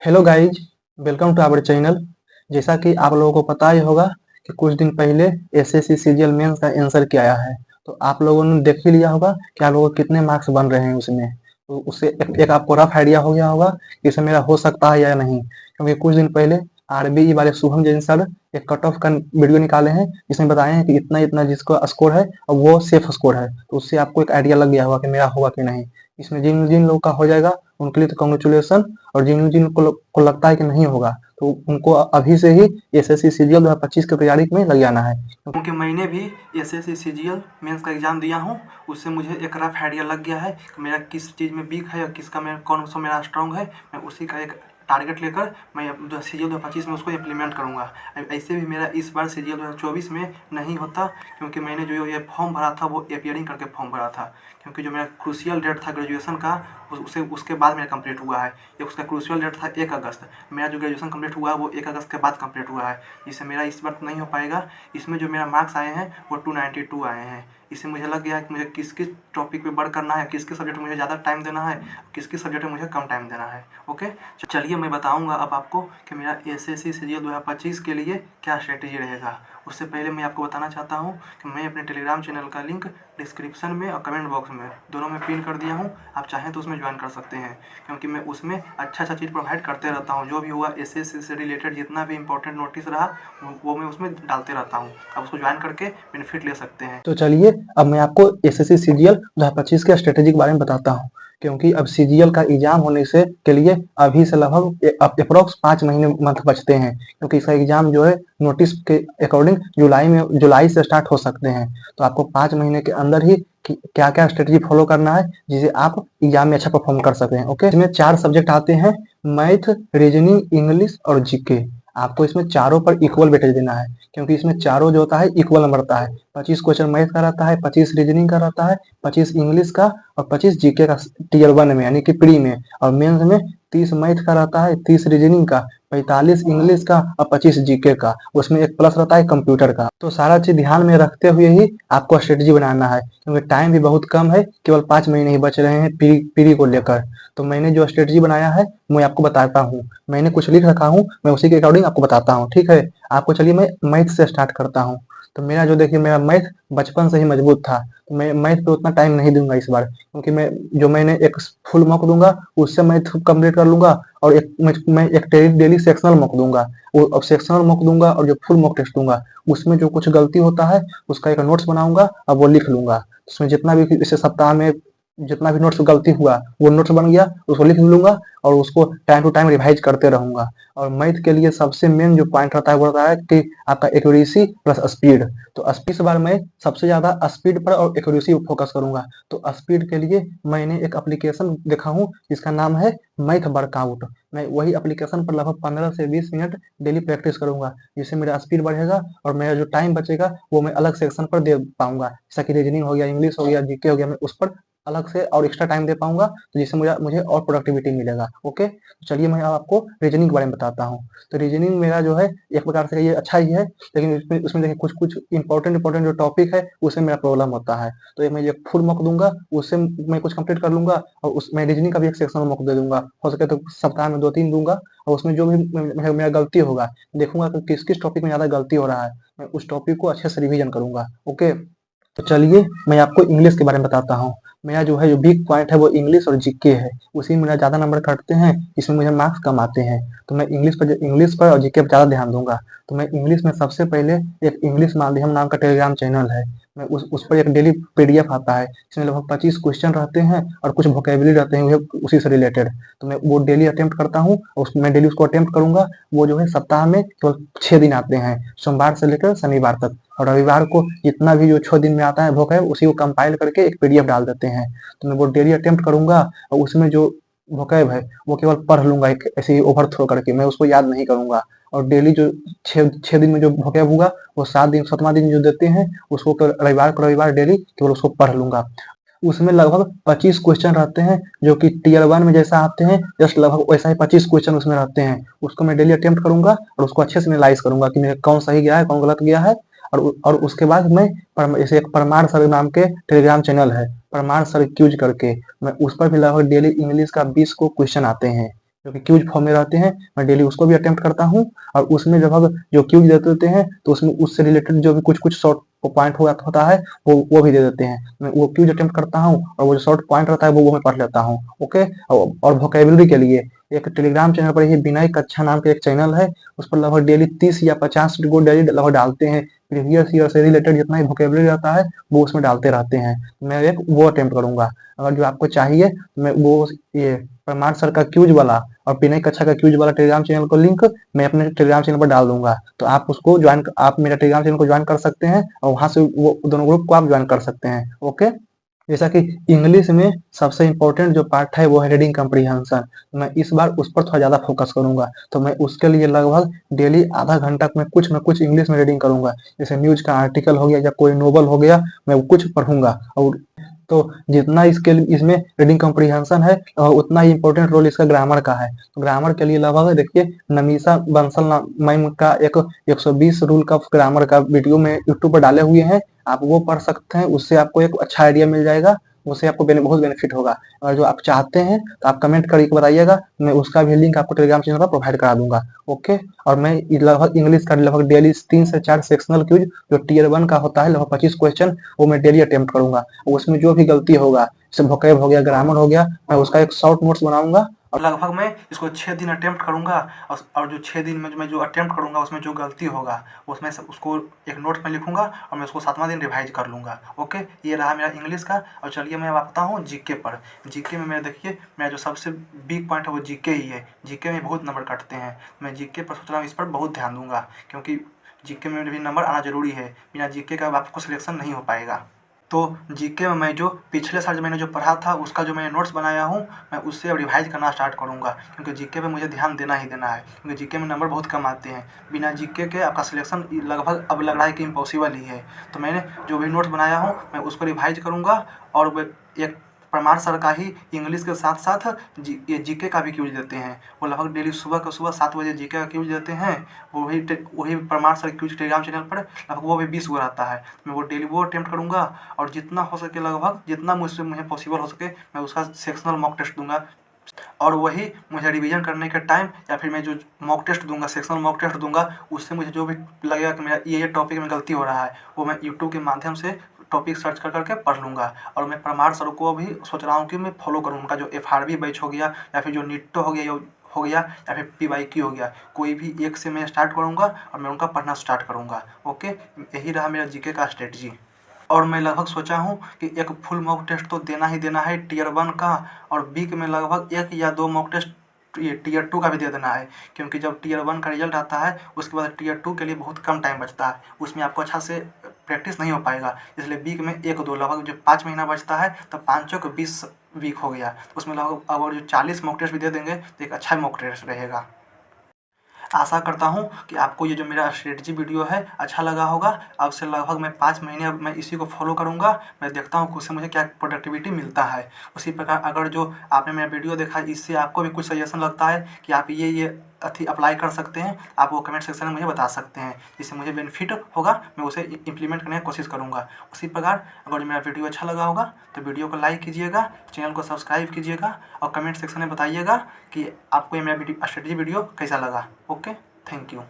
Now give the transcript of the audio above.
Hello guys, welcome to our channel. जैसा कि आप लोगों को पता ही होगा कि कुछ दिन पहले एसएससी सीजीएल मेंस का आंसर क्या आया है। तो आप लोगों ने देख ही लिया होगा कि आप लोगों को कितने मार्क्स बन रहे हैं उसमें। तो उससे एक आपको रफ आइडिया हो गया होगा कि इसमें मेरा हो सकता है या नहीं, क्योंकि कुछ दिन पहले आरबीई वाले शुभम जैन सर एक कट ऑफ का वीडियो निकाले हैं जिसमें बताए हैं कि इतना इतना जिसका स्कोर है और वो सेफ स्कोर है। तो उससे आपको एक आइडिया लग गया होगा कि मेरा होगा कि नहीं। इसमें जिन जिन लोगों का हो जाएगा उनके लिए तो कॉन्ग्रेचुलेसन, और जिन जिन को लगता है कि नहीं होगा तो उनको अभी से ही एसएससी सीजीएल 2025 की तैयारी में लग जाना है, क्योंकि मैंने भी एसएससी सीजीएल मेंस का एग्जाम दिया हूँ। उससे मुझे एक रफ आइडिया लग गया है कि मेरा किस चीज़ में वीक है और किसका मेरा कौन सा मेरा स्ट्रांग है। मैं उसी का एक टारगेट लेकर मैं जो सीजीएल 2025 में उसको इम्प्लीमेंट करूँगा। ऐसे भी मेरा इस बार सीजीएल 2024 में नहीं होता, क्योंकि मैंने जो ये फॉर्म भरा था वो एपियरिंग करके फॉर्म भरा था, क्योंकि जो मेरा क्रूशियल डेट था ग्रेजुएशन का उसके बाद मेरा कंप्लीट हुआ है। एक उसका क्रूशियल डेट था 1 अगस्त। मेरा जो ग्रेजुएशन कंप्लीट हुआ है वो 1 अगस्त के बाद कंप्लीट हुआ है, जिससे मेरा इस बार तो नहीं हो पाएगा। इसमें जो मेरा मार्क्स आए हैं वो 292 आए हैं। इससे मुझे लग गया है कि मुझे किस किस टॉपिक पे वर्क करना है, किस किस सब्जेक्ट में मुझे ज़्यादा टाइम देना है, किस किस सब्जेक्ट में मुझे कम टाइम देना है। ओके, चलिए मैं बताऊंगा अब आपको कि मेरा एसएससी सीजीएल 2025 के लिए क्या स्ट्रेटेजी रहेगा। उससे पहले मैं आपको बताना चाहता हूँ कि मैं अपने टेलीग्राम चैनल का लिंक डिस्क्रिप्शन में और कमेंट बॉक्स में दोनों में पिन कर दिया हूँ। आप चाहें तो उसमें ज्वाइन कर सकते हैं, क्योंकि मैं उसमें अच्छा चीज़ प्रोवाइड करते रहता हूँ। जो भी हुआ एसएससी से रिलेटेड जितना भी इंपॉर्टेंट नोटिस रहा वो मैं उसमें डालते रहता हूँ। आप उसको ज्वाइन करके बेनिफिट ले सकते हैं। तो चलिए अब मैं आपको एसएससी सीजीएल 2025 के स्ट्रेटेजी के बारे में बताता हूँ, क्योंकि अब सीजीएल का एग्जाम होने से के लिए अभी से लगभग अप्रोक्स 5 महीने मंथ बचते हैं, क्योंकि इसका एग्जाम जो है नोटिस के अकॉर्डिंग जुलाई से स्टार्ट हो सकते हैं। तो आपको 5 महीने के अंदर ही क्या क्या स्ट्रेटेजी फॉलो करना है जिसे आप एग्जाम में अच्छा परफॉर्म कर सकें। ओके, इसमें 4 सब्जेक्ट आते हैं, मैथ, रीजनिंग, इंग्लिश और जीके। आपको इसमें चारों पर इक्वल वेटेज देना है, क्योंकि इसमें चारों जो होता है इक्वल नंबर रहता है। 25 क्वेश्चन मैथ का रहता है, 25 रीजनिंग का रहता है, 25 इंग्लिश का और 25 जीके का टीयर 1 में यानी कि प्री में। और मेंस में 30 मैथ का रहता है, 30 रीजनिंग का, 45 इंग्लिश का और 25 जीके का। उसमें एक प्लस रहता है कंप्यूटर का। तो सारा चीज ध्यान में रखते हुए ही आपको स्ट्रेटेजी बनाना है, क्योंकि टाइम भी बहुत कम है, केवल 5 महीने ही बच रहे हैं प्री को लेकर। तो मैंने जो स्ट्रेटेजी बनाया है मैं आपको बताता हूँ। मैंने कुछ लिख रखा हूँ, मैं उसी के अकॉर्डिंग आपको बताता हूँ। ठीक है, आपको चलिए मैं मैथ से स्टार्ट करता हूँ। तो मेरा जो देखिए मेरा मैथ बचपन से ही मजबूत था, तो मैं मैथ पे उतना टाइम नहीं दूंगा इस बार, क्योंकि मैंने एक फुल मॉक दूंगा उससे मैथ कंप्लीट कर लूंगा, और मैं एक डेली सेक्शनल मॉक दूंगा। वो अब सेक्शनल मॉक दूंगा और जो फुल मॉक टेस्ट दूंगा उसमें जो कुछ गलती होता है उसका एक नोट्स बनाऊंगा और वो लिख लूंगा। उसमें जितना भी इसे सप्ताह में जितना भी नोट्स गलती हुआ वो नोट्स बन गया, उसको लिख लूंगा और उसको टाइम टू टाइम रिवाइज करते रहूंगा। और मैथ के लिए सबसे मेन जो पॉइंट रहता है वो रहता है कि आपका एक्यूरेसी प्लस स्पीड। तो इस बार मैं सबसे ज्यादा स्पीड पर और एक्यूरेसी पर फोकस करूंगा। तो स्पीड के लिए मैंने एक एप्लीकेशन देखा हूँ जिसका नाम है मैथ वर्कआउट। मैं वही एप्लीकेशन पर लगभग 15 से 20 मिनट डेली प्रैक्टिस करूंगा, जिससे मेरा स्पीड बढ़ेगा और मेरा जो टाइम बचेगा वो मैं अलग सेक्शन पर दे पाऊंगा। जैसा कि रीजनिंग हो गया, इंग्लिश हो गया, जीके हो गया, मैं उस पर अलग से और एक्स्ट्रा टाइम दे पाऊंगा, तो जिससे मुझे और प्रोडक्टिविटी मिलेगा। ओके, तो चलिए मैं अब आपको रीजनिंग के बारे में बताता हूँ। तो रीजनिंग मेरा जो है एक प्रकार से ये अच्छा ही है, लेकिन उसमें देखिए कुछ कुछ इंपॉर्टेंट जो टॉपिक है उसमें मेरा प्रॉब्लम होता है। तो मैं एक फुल मॉक दूंगा, उससे मैं कुछ कंप्लीट कर लूंगा, और उसमें रीजनिंग का भी एक सेक्शन मॉक दे दूंगा। हो सके तो सप्ताह में 2-3 दूंगा, और उसमें जो भी मेरा गलती होगा देखूंगा कि किस किस टॉपिक में ज्यादा गलती हो रहा है, मैं उस टॉपिक को अच्छे से रिविजन करूंगा। ओके, तो चलिए मैं आपको इंग्लिश के बारे में बताता हूँ। मेरा जो है जो वीक पॉइंट है वो इंग्लिश और जीके है, उसी में मेरा ज्यादा नंबर कटते हैं, इसमें मुझे मार्क्स कम आते हैं। तो मैं इंग्लिश पर और जीके पर ज्यादा ध्यान दूंगा। तो मैं इंग्लिश में सबसे पहले एक इंग्लिश माध्यम नाम का टेलीग्राम चैनल है, मैं उस पर एक डेली पीडीएफ आता है, इसमें लगभग 25 क्वेश्चन रहते हैं और कुछ वोकेबुलरी रहते हैं उसी से रिलेटेड। तो मैं वो डेली अटेम्प्ट करता हूँ, और मैं डेली उसको अटेम्प्ट करूंगा। वो जो है सप्ताह में केवल 6 दिन आते हैं, सोमवार से लेकर शनिवार तक। और रविवार को जितना भी जो 6 दिन में आता है वोकैब उसी को कंपाइल करके एक पीडीएफ डाल देते हैं। तो मैं वो डेली अटेम्प्ट करूंगा, और उसमें जो वोकैब है वो केवल पढ़ लूंगा, एक ऐसे ही ओवरथ्रो करके, मैं उसको याद नहीं करूंगा। और डेली जो छह दिन में जो वोकैब होगा वो 7वां दिन जो देते हैं उसको रविवार डेली केवल उसको पढ़ लूंगा। उसमें लगभग 25 क्वेश्चन रहते हैं, जो कि टीयर 1 में जैसा आते हैं जस्ट लगभग वैसा ही 25 क्वेश्चन उसमें रहते हैं। उसको मैं डेली अटेम्प्ट करूंगा और उसको अच्छे से एनालाइज करूंगा कि मेरा कौन सही गया है कौन गलत गया है। और उसके बाद मैं जैसे एक परमार सर नाम के टेलीग्राम चैनल है, परमार सर क्यूज करके, मैं उस पर भी लगभग डेली इंग्लिश का 20 को क्वेश्चन आते हैं। जो कि क्यूज फॉर्म में रहते हैं, मैं डेली उसको भी अटेम्प्ट करता हूँ। और उसमें जब जो क्यूज देते होते हैं तो उसमें उससे रिलेटेड जो भी कुछ कुछ शॉर्ट पॉइंट होता है वो भी दे देते हैं। मैं वो क्यूज अटेम्प्ट करता हूँ और वो जो शॉर्ट पॉइंट रहता है वो मैं पढ़ लेता हूँ। ओके। और वोकेबलरी के लिए एक टेलीग्राम चैनल पर, ये विनय कक्षा नाम का एक चैनल है, उस पर लगभग डेली 30 या 50 को डेली लगभग डालते हैं। प्रीवियस ईयर से रिलेटेड जितना ही वोकेबलरी रहता है वो उसमें डालते रहते हैं। मैं एक वो अटेम्प्ट करूंगा। अगर जो आपको चाहिए तो मैं वो ये परमार सर का क्यूज वाला और विनय कक्षा का क्यूज वाला टेलीग्राम चैनल को लिंक मैं अपने टेलीग्राम चैनल पर डाल दूंगा। तो आप उसको ज्वाइन, आप मेरा टेलीग्राम चैनल को ज्वाइन कर सकते हैं और वहां से वो दोनों ग्रुप को आप ज्वाइन कर सकते हैं। ओके। जैसा कि इंग्लिश में सबसे इम्पोर्टेंट जो पार्ट है वो है रीडिंग कम्प्रीहेंशन। मैं इस बार उस पर थोड़ा ज़्यादा फोकस करूंगा। तो मैं उसके लिए लगभग डेली आधा घंटा मैं कुछ न कुछ इंग्लिश में रीडिंग करूंगा। जैसे न्यूज का आर्टिकल हो गया या कोई नोवेल हो गया, मैं वो कुछ पढ़ूंगा। और तो जितना इसमें रीडिंग कम्प्रीहेंशन है उतना ही इम्पोर्टेंट रोल इसका ग्रामर का है। तो ग्रामर के लिए लगभग देखिए नमीसा बंसल मैम का एक 120 रूल का ग्रामर का वीडियो में यूट्यूब पर डाले हुए हैं, आप वो पढ़ सकते हैं। उससे आपको एक अच्छा आइडिया मिल जाएगा, उससे आपको बहुत बेनिफिट होगा। और जो आप चाहते हैं तो आप कमेंट करके बताइएगा, मैं उसका भी लिंक आपको टेलीग्राम चैनल पर प्रोवाइड करा दूंगा। ओके। और मैं लगभग इंग्लिश का लगभग डेली 3 से 4 सेक्शनल क्यूज जो टीयर 1 का होता है लगभग 25 क्वेश्चन वो मैं डेली अटेम्प्ट करूंगा। उसमें जो भी गलती होगा, जैसे वोकैब हो गया, ग्रामर हो गया, मैं उसका एक शॉर्ट नोट्स बनाऊंगा और लगभग मैं इसको 6 दिन अटेम्प्ट करूंगा। और जो 6 दिन में मैं जो अटेम्प्ट करूंगा उसमें जो गलती होगा उसमें से उसको एक नोट में लिखूंगा और मैं उसको 7वां दिन रिवाइज कर लूंगा। ओके। ये रहा मेरा इंग्लिश का। और चलिए मैं बताता हूँ जीके पर। जीके में मेरा देखिए, मेरा जो सबसे बिग पॉइंट है वो जीके ही है। जीके में बहुत नंबर कटते हैं। मैं जीके पर सोच रहा हूँ इस पर बहुत ध्यान दूंगा, क्योंकि जीके में भी नंबर आना जरूरी है। बिना जीके का आपको सिलेक्शन नहीं हो पाएगा। तो जीके में मैं जो पिछले साल जो मैंने जो पढ़ा था उसका जो मैंने नोट्स बनाया हूँ मैं उससे अब रिवाइज करना स्टार्ट करूँगा, क्योंकि जीके पे मुझे ध्यान देना ही देना है, क्योंकि जीके में नंबर बहुत कम आते हैं। बिना जीके के आपका सिलेक्शन लगभग अब लग रहा है कि इम्पॉसिबल ही है। तो मैंने जो भी नोट्स बनाया हूँ मैं उसको रिवाइज करूँगा। और एक परमार सर का ही इंग्लिश के साथ साथ ये जीके का भी क्यूज देते हैं। वो लगभग डेली सुबह 7 बजे जीके का क्यूज देते हैं। वही परमार सर क्यूज टेलीग्राम चैनल पर लगभग वो भी 20 गो रहता है। मैं वो डेली वो अटेम्प्ट करूँगा। और जितना हो सके लगभग जितना मुझे पॉसिबल हो सके मैं उसका सेक्शनल मॉक टेस्ट दूंगा। और वही मुझे रिवीजन करने के टाइम या फिर मैं जो मॉक टेस्ट दूंगा, सेक्शनल मॉक टेस्ट दूंगा, उससे मुझे जो भी लगेगा कि मेरा ये टॉपिक में गलती हो रहा है वो मैं यूट्यूब के माध्यम से टॉपिक सर्च कर करके पढ़ लूँगा। और मैं परमार सर को भी सोच रहा हूँ कि मैं फॉलो करूँ। उनका जो FRB बैच हो गया या फिर जो निट्टो हो गया या फिर PYQ हो गया, कोई भी एक से मैं स्टार्ट करूँगा और मैं उनका पढ़ना स्टार्ट करूँगा। ओके। यही रहा मेरा जीके का स्ट्रेटजी। और मैं लगभग सोचा हूँ कि एक फुल मॉक टेस्ट तो देना ही देना है टीयर 1 का, और वीक में लगभग 1 या 2 मॉक टेस्ट ये टीयर 2 का भी दे देना है, क्योंकि जब टीयर 1 का रिजल्ट आता है उसके बाद टीयर 2 के लिए बहुत कम टाइम बचता है, उसमें आपको अच्छा से प्रैक्टिस नहीं हो पाएगा। इसलिए वीक में 1-2 लगभग जो 5 महीना बचता है तब 5 को 20 वीक हो गया, उसमें लगभग अगर जो 40 मॉक टेस्ट भी दे देंगे तो एक अच्छा मॉक टेस्ट रहेगा। आशा करता हूँ कि आपको ये जो मेरा स्ट्रेटजी वीडियो है अच्छा लगा होगा। अब से लगभग मैं 5 महीने अब मैं इसी को फॉलो करूँगा। मैं देखता हूँ कि उससे मुझे क्या प्रोडक्टिविटी मिलता है। उसी प्रकार अगर जो आपने मेरा वीडियो देखा इससे आपको भी कुछ सजेशन लगता है कि आप ये अप्लाई कर सकते हैं, आप वो कमेंट सेक्शन में मुझे बता सकते हैं, जिससे मुझे बेनिफिट होगा, मैं उसे इम्प्लीमेंट करने की कोशिश करूँगा। उसी प्रकार अगर मेरा वीडियो अच्छा लगा होगा तो वीडियो को लाइक कीजिएगा, चैनल को सब्सक्राइब कीजिएगा और कमेंट सेक्शन में बताइएगा कि आपको ये मेरा स्ट्रेटजी वीडियो कैसा लगा। Okay, thank you.